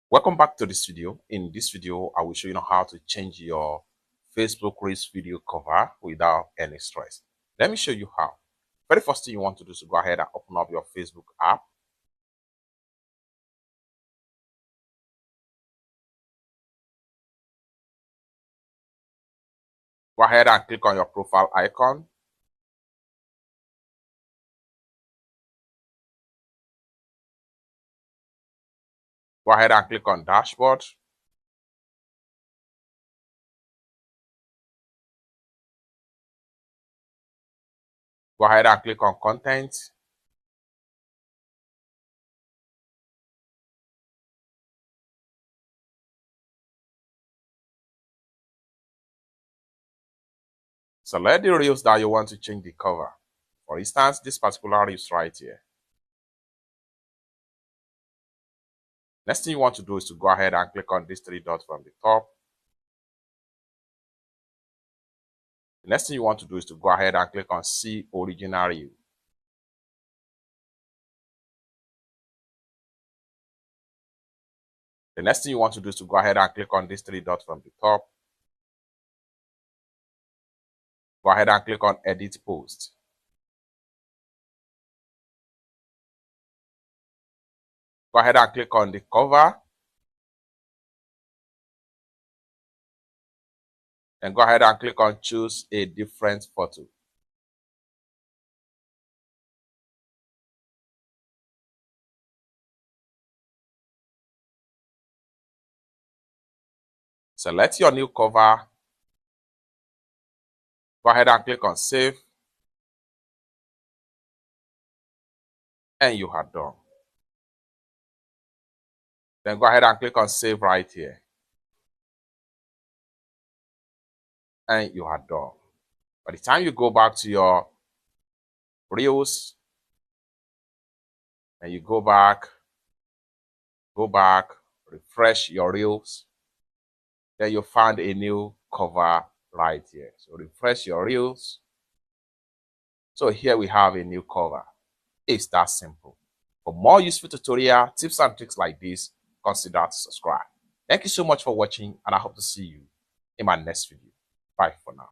Welcome back to this video. In this video, I will show you how to change your Facebook Reels video cover without any stress. Let me show you how. Very first thing you want to do is to go ahead and open up your Facebook app. Go ahead and click on your profile icon. Go ahead and click on dashboard. Go ahead and click on content. Select the reels that you want to change the cover. For instance, this particular reels right here. Next thing you want to do is to go ahead and click on these three dots from the top. The next thing you want to do is to go ahead and click on See Original Reel. The next thing you want to do is to go ahead and click on these three dots from the top. Go ahead and click on Edit Post. Go ahead and click on the cover. And go ahead and click on Choose a Different Photo. Select your new cover. Go ahead and click on Save. And you are done. Then go ahead and click on Save right here. And you are done. By the time you go back to your Reels, and you go back, refresh your Reels, then you find a new cover right here. So refresh your Reels. So here we have a new cover. It's that simple. For more useful tutorial tips and tricks like this, consider to subscribe. Thank you so much for watching, and I hope to see you in my next video. Bye for now.